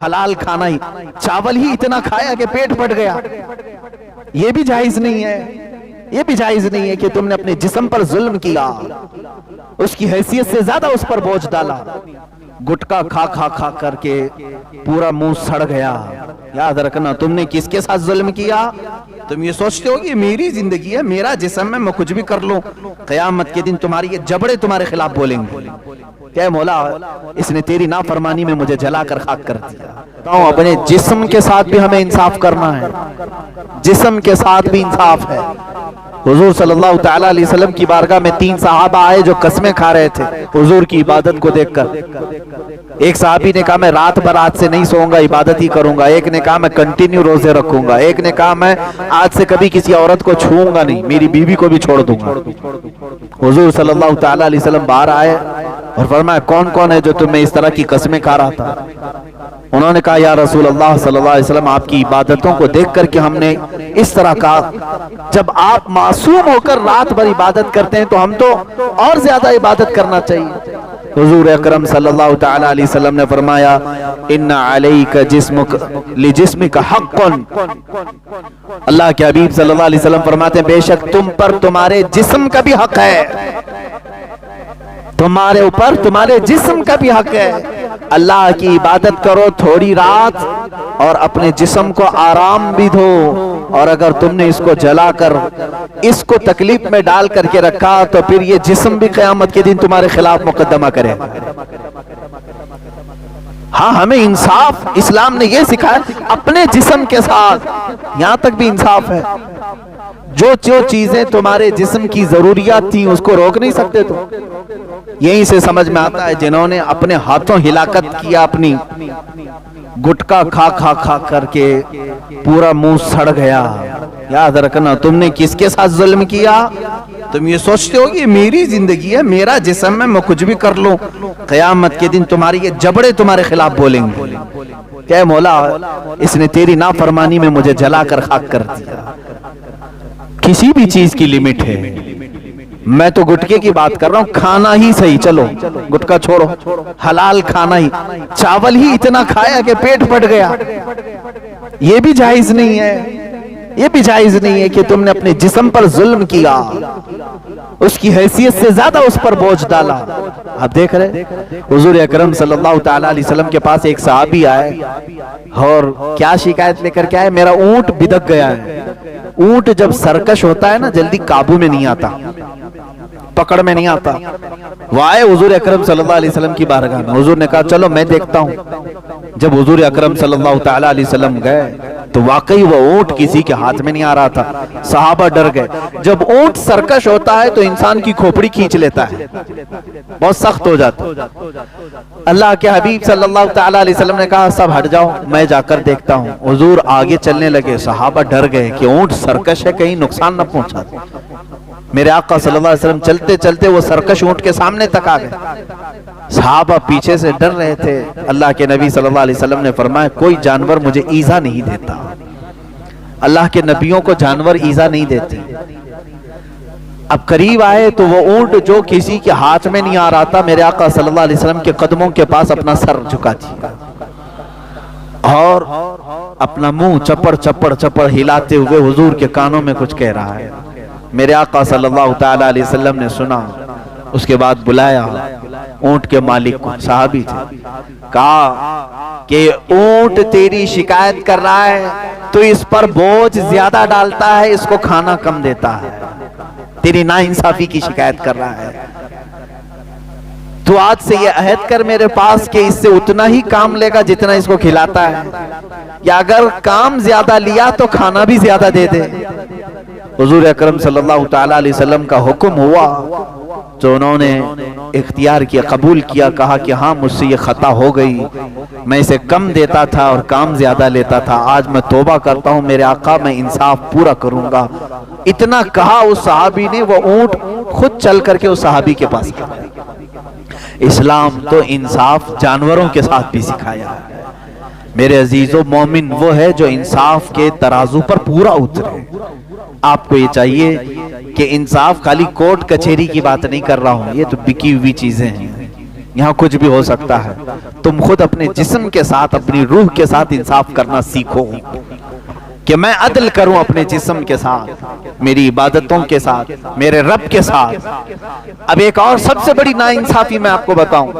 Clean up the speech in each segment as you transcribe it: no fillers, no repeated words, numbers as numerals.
حلال کھانا ہی، چاول ہی اتنا کھایا کہ پیٹ پھٹ گیا، یہ بھی جائز نہیں ہے۔ یہ بھی جائز نہیں ہے کہ تم نے اپنے جسم پر ظلم کیا، اس کی حیثیت سے زیادہ اس پر بوجھ ڈالا، گٹکا کھا کھا کھا کر کے پورا منہ سڑ گیا۔ یاد رکھنا تم نے کس کے ساتھ ظلم کیا؟ تم یہ سوچتے ہو کہ میری زندگی ہے، میرا جسم ہے، میں کچھ بھی کر لوں، قیامت کے دن تمہاری یہ جبڑے تمہارے خلاف بولیں گے کہ مولا اس نے تیری نافرمانی میں مجھے جلا کر خاک کر دیا۔ اپنے جسم کے ساتھ بھی ہمیں انصاف کرنا ہے، جسم کے ساتھ بھی انصاف ہے۔ حضور صلی اللہ تعالیٰ علیہ وسلم کی بارگاہ میں 3 صحابہ آئے جو قسمیں کھا رہے تھے حضور کی عبادت کو دیکھ کر۔ ایک صحابی نے کہا میں رات بھر آج سے نہیں سوؤں گا، عبادت ہی کروں گا۔ ایک نے کہا میں کنٹینیو روزے رکھوں گا۔ ایک نے کہا میں آج سے کبھی کسی عورت کو چھوؤں گا نہیں، میری بیوی کو بھی چھوڑ دوں گا۔ حضور صلی اللہ تعالیٰ علیہ وسلم باہر آئے اور فرمایا کون کون ہے جو تمہیں اس طرح کی قسمیں کھا رہا تھا؟ انہوں نے کہا یا رسول اللہ صلی اللہ علیہ وسلم آپ کی عبادتوں کو دیکھ کر کے ہم نے اس طرح کہا، جب آپ معصوم ہو کر رات بھر عبادت کرتے ہیں تو ہم تو اور زیادہ عبادت کرنا چاہیے۔ حضور اکرم صلی اللہ تعالی علیہ وسلم نے فرمایا ان علیک جسمک لجسمک حق، اللہ کے حبیب صلی اللہ علیہ وسلم فرماتے ہیں بے شک تم پر تمہارے جسم کا بھی حق ہے، تمہارے اوپر تمہارے جسم کا بھی حق ہے۔ اللہ کی عبادت کرو تھوڑی رات اور اپنے جسم کو آرام بھی دو، اور اگر تم نے اس کو جلا کر اس کو تکلیف میں ڈال کر کے رکھا تو پھر یہ جسم بھی قیامت کے دن تمہارے خلاف مقدمہ کرے۔ ہاں ہمیں انصاف اسلام نے یہ سکھایا، اپنے جسم کے ساتھ یہاں تک بھی انصاف ہے۔ جو چیزیں تمہارے جسم کی ضروریات تھیں اس کو روک نہیں سکتے تو یہیں سے سمجھ میں آتا ہے جنہوں نے اپنے ہاتھوں ہلاکت کیا، اپنی گٹکا کھا کھا کھا کر کے پورا منہ سڑ گیا۔ یاد رکھنا تم نے کس کے ساتھ ظلم کیا؟ تم یہ سوچتے ہو کہ میری زندگی ہے، میرا جسم ہے، میں کچھ بھی کر لوں، قیامت کے دن تمہاری یہ جبڑے تمہارے خلاف بولیں گے کہ مولا اس نے تیری نافرمانی میں مجھے جلا کر خاک کر دیا۔ کسی بھی چیز کی لمٹ ہے، میں تو گٹکے کی بات کر رہا ہوں، کھانا ہی صحیح، چلو گٹکا چھوڑو، حلال کھانا ہی، چاول ہی اتنا کھایا کہ پیٹ پھٹ گیا، یہ بھی جائز نہیں ہے۔ یہ بھی جائز نہیں ہے کہ تم نے اپنے جسم پر ظلم کیا، اس کی حیثیت سے زیادہ اس پر بوجھ ڈالا۔ آپ دیکھ رہے حضور اکرم صلی اللہ تعالیٰ علیہ وسلم کے پاس ایک صحابی آئے اور کیا شکایت لے کر کے آئے؟ میرا اونٹ بدک گیا ہے۔ اونٹ جب سرکش ہوتا ہے نا جلدی قابو میں نہیں آتا، پکڑ میں نہیں آتا۔ وہ آئے حضور اکرم صلی اللہ علیہ وسلم کی بارگاہ میں، حضور نے کہا چلو میں دیکھتا ہوں۔ جب حضور اکرم صلی اللہ تعالیٰ علیہ وسلم گئے تو واقعی وہ اونٹ کسی کے ہاتھ میں نہیں آ رہا تھا، صحابہ ڈر گئے۔ جب اونٹ سرکش ہوتا ہے تو انسان کی کھوپڑی کھینچ لیتا ہے، بہت سخت ہو جاتا۔ اللہ کے حبیب صلی اللہ تعالیٰ علیہ وسلم نے کہا سب ہٹ جاؤ میں جا کر دیکھتا ہوں۔ حضور آگے چلنے لگے، صحابہ ڈر گئے کہ اونٹ سرکش ہے کہیں نقصان نہ پہنچا دے۔ میرے آقا صلی اللہ علیہ وسلم چلتے چلتے وہ سرکش اونٹ کے سامنے تک آ گئے، صحابہ پیچھے سے ڈر رہے تھے۔ اللہ کے نبی صلی اللہ علیہ وسلم نے فرمایا کوئی جانور مجھے ایذا نہیں دیتا، اللہ کے نبیوں کو جانور ایذا نہیں دیتی۔ اب قریب آئے تو وہ اونٹ جو کسی کے ہاتھ میں نہیں آ رہا تھا میرے آقا صلی اللہ علیہ وسلم کے قدموں کے پاس اپنا سر جھکا دیا اور اپنا منہ چپڑ چپڑ چپڑ ہلاتے ہوئے حضور کے کانوں میں کچھ کہہ رہا ہے۔ میرے آقا صلی اللہ تعالیٰ علیہ وسلم نے سنا، اس کے بعد بلایا اونٹ کے مالک کو، صحابی تھے، کہا کہ اونٹ تیری شکایت کر رہا ہے، تو اس پر بوجھ زیادہ ڈالتا ہے، اس کو کھانا کم دیتا ہے، تیری ناانصافی کی شکایت کر رہا ہے۔ تو آج سے یہ عہد کر میرے پاس کہ اس سے اتنا ہی کام لے گا جتنا اس کو کھلاتا ہے، یا اگر کام زیادہ لیا تو کھانا بھی زیادہ دے دے۔ حضور اکرم صلی اللہ تعالیٰ علیہ وسلم کا حکم ہوا تو انہوں نے اختیار کیا، قبول کیا، کہا کہ ہاں مجھ سے یہ خطا ہو گئی، میں اسے کم دیتا تھا اور کام زیادہ لیتا تھا، آج میں توبہ کرتا ہوں میرے آقا، میں انصاف پورا کروں گا۔ اتنا کہا اس صحابی نے، وہ اونٹ خود چل کر کے اس صحابی کے پاس گیا۔ اسلام تو انصاف جانوروں کے ساتھ بھی سکھایا ہے۔ میرے عزیزو، مومن وہ ہے جو انصاف کے ترازو پر پورا اترے۔ آپ کو یہ چاہیے کہ انصاف خالی کورٹ کچہری کی بات نہیں کر رہا ہوں، یہ تو بکی ہوئی چیزیں ہیں، یہاں کچھ بھی ہو سکتا ہے. تم خود اپنے جسم کے ساتھ اپنی روح کے ساتھ انصاف کرنا سیکھو کہ میں عدل کروں اپنے جسم کے ساتھ، میری عبادتوں کے ساتھ، میرے رب کے ساتھ. اب ایک اور سب سے بڑی ناانصافی میں آپ کو بتاؤں،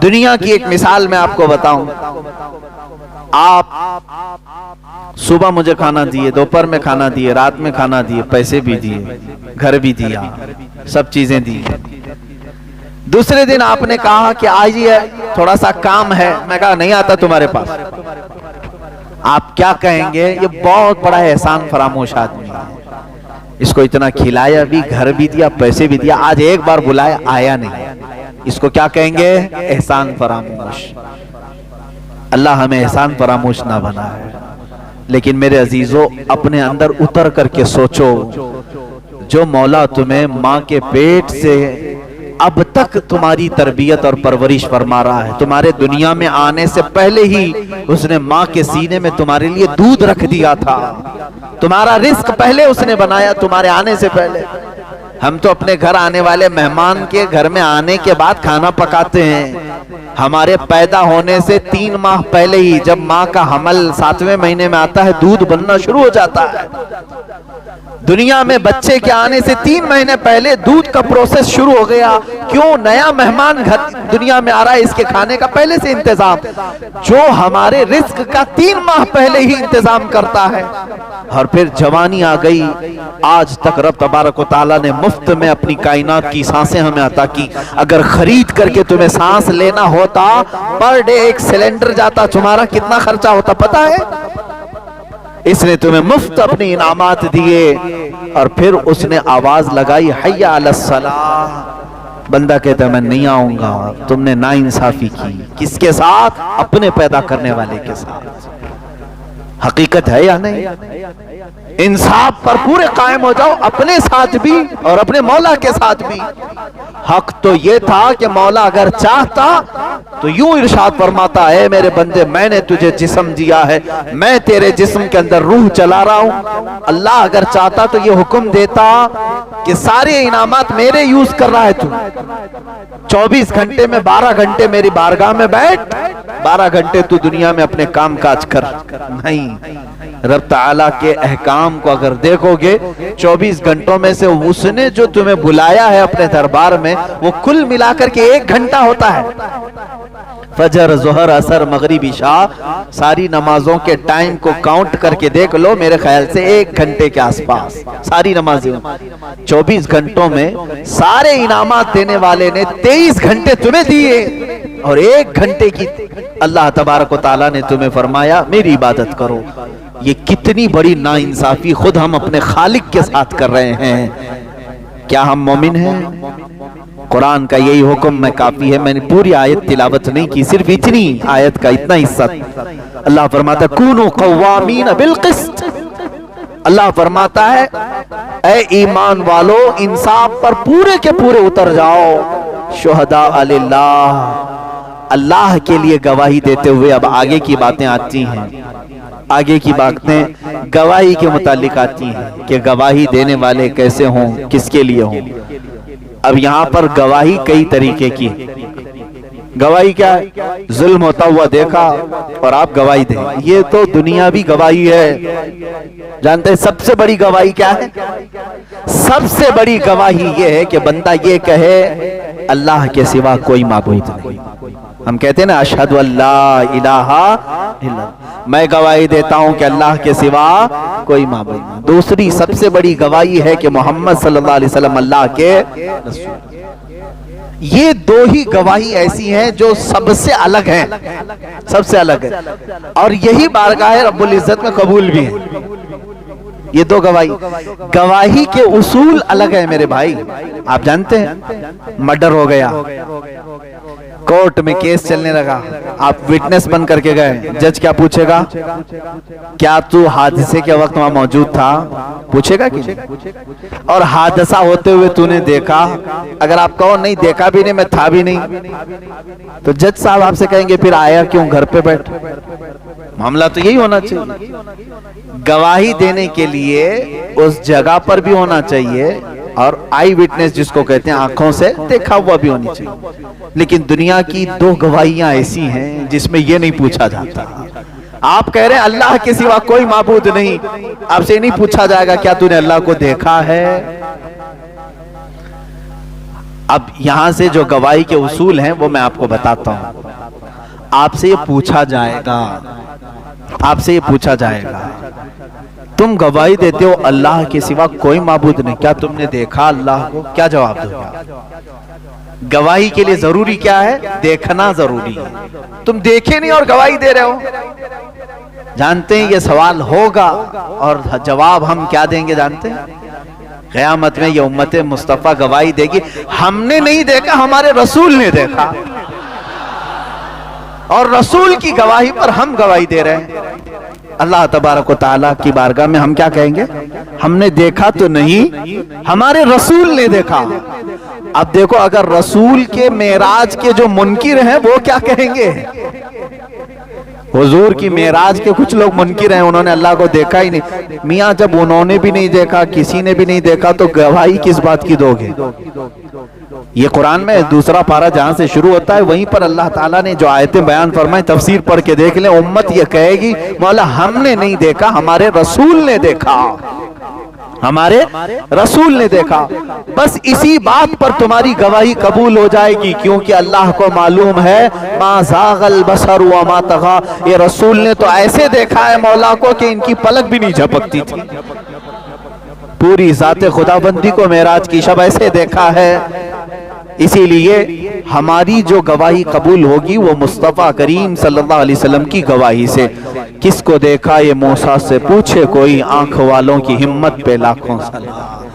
دنیا کی ایک مثال میں آپ کو بتاؤں. آپ صبح مجھے کھانا دیے، دوپہر میں کھانا دیے، رات میں کھانا دیے، پیسے بھی دیے، گھر بھی دیا، سب چیزیں دی. دوسرے دن آپ نے کہا کہ آئیے تھوڑا سا کام ہے، میں کہا نہیں آتا تمہارے پاس. آپ کیا کہیں گے؟ یہ بہت بڑا احسان فراموش آدمی ہے، اس کو اتنا کھلایا بھی، گھر بھی دیا، پیسے بھی دیا، آج ایک بار بلایا آیا نہیں. اس کو کیا کہیں گے؟ احسان فراموش. اللہ ہمیں احسان فراموش نہ بنائے. لیکن میرے عزیزو، اپنے اندر اتر کر کے سوچو، جو مولا تمہیں ماں کے پیٹ سے اب تک تمہاری تربیت اور پرورش فرما رہا ہے، تمہارے دنیا میں آنے سے پہلے ہی اس نے ماں کے سینے میں تمہارے لیے دودھ رکھ دیا تھا، تمہارا رزق پہلے اس نے بنایا تمہارے آنے سے پہلے. ہم تو اپنے گھر آنے والے مہمان کے گھر میں آنے کے بعد کھانا پکاتے ہیں. ہمارے پیدا ہونے سے 3 ماہ پہلے ہی جب ماں کا حمل 7ویں مہینے میں آتا ہے، دودھ بننا شروع ہو جاتا ہے. دنیا میں بچے کے آنے سے 3 مہینے پہلے دودھ کا پروسیس شروع ہو گیا. کیوں؟ نیا مہمان گھر دنیا میں آ رہا ہے، اس کے کھانے کا پہلے سے انتظام، جو ہمارے رزق کا 3 ماہ پہلے ہی انتظام کرتا ہے. اور پھر جوانی آ گئی، آج تک رب تبارک و تعالیٰ نے مفت میں اپنی کائنات کی سانسیں ہمیں عطا کی. اگر خرید کر کے تمہیں سانس لینا ہوتا، پر ڈے 1 سلنڈر جاتا، تمہارا کتنا خرچہ ہوتا پتا ہے؟ اس نے تمہیں مفت اپنے انعامات دیے. اور پھر اس نے آواز لگائی حی علی الصلاۃ. بندہ کہتا ہے میں نہیں آؤں گا. تم نے ناانصافی کی. کس کے ساتھ؟ اپنے پیدا کرنے والے کے ساتھ. حقیقت ہے یا نہیں؟ انصاف پر پورے قائم ہو جاؤ، اپنے ساتھ بھی اور اپنے مولا کے ساتھ بھی. حق تو یہ تھا کہ مولا اگر چاہتا تو یوں ارشاد فرماتا ہے میرے بندے میں نے تجھے جسم دیا ہے، میں تیرے جسم کے اندر روح چلا رہا ہوں. اللہ اگر چاہتا تو یہ حکم دیتا کہ سارے انعامات میرے یوز کر رہا ہے، تو 24 گھنٹے میں 12 گھنٹے میری بارگاہ میں بیٹھ، 12 گھنٹے تو دنیا میں اپنے کام کاج کر. نہیں، رب تعالیٰ کے احکام کو اگر دیکھو گے، 24 گھنٹوں میں سے اس نے جو تمہیں بلایا ہے اپنے دربار میں، وہ کل ملا کر کے 1 گھنٹہ ہوتا ہے. فجر، ظہر، عصر، مغرب، عشاء، ساری نمازوں کے ٹائم کو کاؤنٹ کر کے دیکھ لو، میرے خیال سے 1 گھنٹے کے آس پاس ساری نمازیں. 24 گھنٹوں میں سارے انعامات دینے والے نے 23 گھنٹے تمہیں دیے، اور 1 گھنٹے کی اللہ تبارک و تعالیٰ نے تمہیں فرمایا میری عبادت کرو. یہ کتنی بڑی ناانصافی خود ہم اپنے خالق کے ساتھ کر رہے ہیں. کیا ہم مومن ہیں؟ قرآن کا یہی حکم میں کافی ہے. میں نے پوری آیت تلاوت نہیں کی، صرف اتنی آیت کا اتنا حصہ. اللہ فرماتا ہے کونوا قوامین بالقسط. اللہ فرماتا ہے اے ایمان والو، انصاف پر پورے کے پورے اتر جاؤ. شہداء للہ، اللہ کے لیے گواہی دیتے ہوئے. اب آگے کی باتیں آتی ہیں، آگے کی باتیں گواہی کے متعلق آتی ہیں کہ گواہی دینے والے کیسے ہوں، کس کے لیے ہوں. اب یہاں پر گواہی کئی طریقے کی. گواہی کیا ہے؟ ظلم ہوتا ہوا دیکھا اور آپ گواہی دیں، یہ تو دنیاوی گواہی ہے. جانتے ہیں سب سے بڑی گواہی کیا ہے؟ سب سے بڑی گواہی یہ ہے کہ بندہ یہ کہے اللہ کے سوا کوئی معبود نہیں. ہم کہتے ہیں نا اشہد اللہ الہ الا اللہ، میں گواہی دیتا ہوں کہ اللہ کے سوا کوئی معبود نہیں. دوسری سب سے بڑی گواہی ہے کہ محمد صلی اللہ علیہ وسلم اللہ کے رسول. یہ 2 ہی گواہی ایسی ہیں جو سب سے الگ ہیں، سب سے الگ ہے، اور یہی بارگاہ رب العزت میں قبول بھی ہے. یہ 2 گواہی. گواہی کے اصول الگ ہیں میرے بھائی. آپ جانتے ہیں مرڈر ہو گیا، کورٹ میں کیس چلنے لگا، آپ وٹنس بن کر کے گئے، جج کیا پوچھے گا؟ کیا تو حادثے کے وقت وہاں موجود تھا؟ پوچھے گا کہ اور حادثہ ہوتے ہوئے تو نے دیکھا؟ اگر آپ کہو نہیں دیکھا بھی نہیں، میں تھا بھی نہیں، تو جج صاحب آپ سے کہیں گے پھر آیا کیوں گھر پہ بیٹھ؟ معاملہ تو یہی ہونا چاہیے. گواہی دینے کے لیے اس جگہ پر بھی ہونا چاہیے اور آئی وٹنس جس کو کہتے ہیں آنکھوں سے دیکھا ہوا بھی ہونی چاہیے. لیکن دنیا کی 2 گواہیاں ایسی ہیں جس میں یہ نہیں پوچھا جاتا. آپ کہہ رہے ہیں اللہ کے سوا کوئی معبود نہیں, آپ سے نہیں پوچھا جائے گا کیا تو نے اللہ کو دیکھا ہے. اب یہاں سے جو گواہی کے اصول ہیں وہ میں آپ کو بتاتا ہوں. آپ سے یہ پوچھا جائے گا, آپ سے یہ پوچھا جائے گا تم گواہی دیتے ہو اللہ کے سوا کوئی معبود نہیں, کیا تم نے دیکھا اللہ کو؟ کیا جواب دو گے؟ گواہی کے لیے ضروری کیا ہے؟ دیکھنا ضروری ہے. تم دیکھے نہیں اور گواہی دے رہے ہو. جانتے ہیں یہ سوال ہوگا اور جواب ہم کیا دیں گے جانتے ہیں؟ قیامت میں یہ امت مصطفیٰ گواہی دے گی ہم نے نہیں دیکھا, ہمارے رسول نے دیکھا. اور رسول کی گواہی پر ہم گواہی دے رہے ہیں. اللہ تبارک و تعالیٰ کی بارگاہ میں ہم کیا کہیں گے؟ ہم نے دیکھا تو نہیں, ہمارے رسول نے دیکھا. اب دیکھو اگر رسول کے معراج کے جو منکر ہیں وہ کیا کہیں گے؟ حضور کی معراج کے کچھ لوگ منکر ہیں, انہوں نے اللہ کو دیکھا ہی نہیں. میاں جب انہوں نے بھی نہیں دیکھا, کسی نے بھی نہیں دیکھا, تو گواہی کس بات کی دو گے؟ یہ قرآن میں دوسرا پارہ جہاں سے شروع ہوتا ہے وہیں پر اللہ تعالیٰ نے جو آیتیں بیان فرمائیں تفسیر پڑھ کے دیکھ لیں. امت یہ کہے گی مولا ہم نے نہیں دیکھا, ہمارے رسول نے دیکھا, ہمارے رسول نے دیکھا. بس اسی بات پر تمہاری گواہی قبول ہو جائے گی, کیونکہ اللہ کو معلوم ہے ما زاغ البصر وما طغى, یہ رسول نے تو ایسے دیکھا ہے مولا کو کہ ان کی پلک بھی نہیں جھپکتی تھی. پوری ذات خداوندی کو معراج کی شب ایسے دیکھا ہے. اسی لیے ہماری جو گواہی قبول ہوگی وہ مصطفیٰ کریم صلی اللہ علیہ وسلم کی گواہی سے. کس کو دیکھا یہ موسیٰ سے پوچھے کوئی, آنکھ والوں کی ہمت پہ لاکھوں سلام.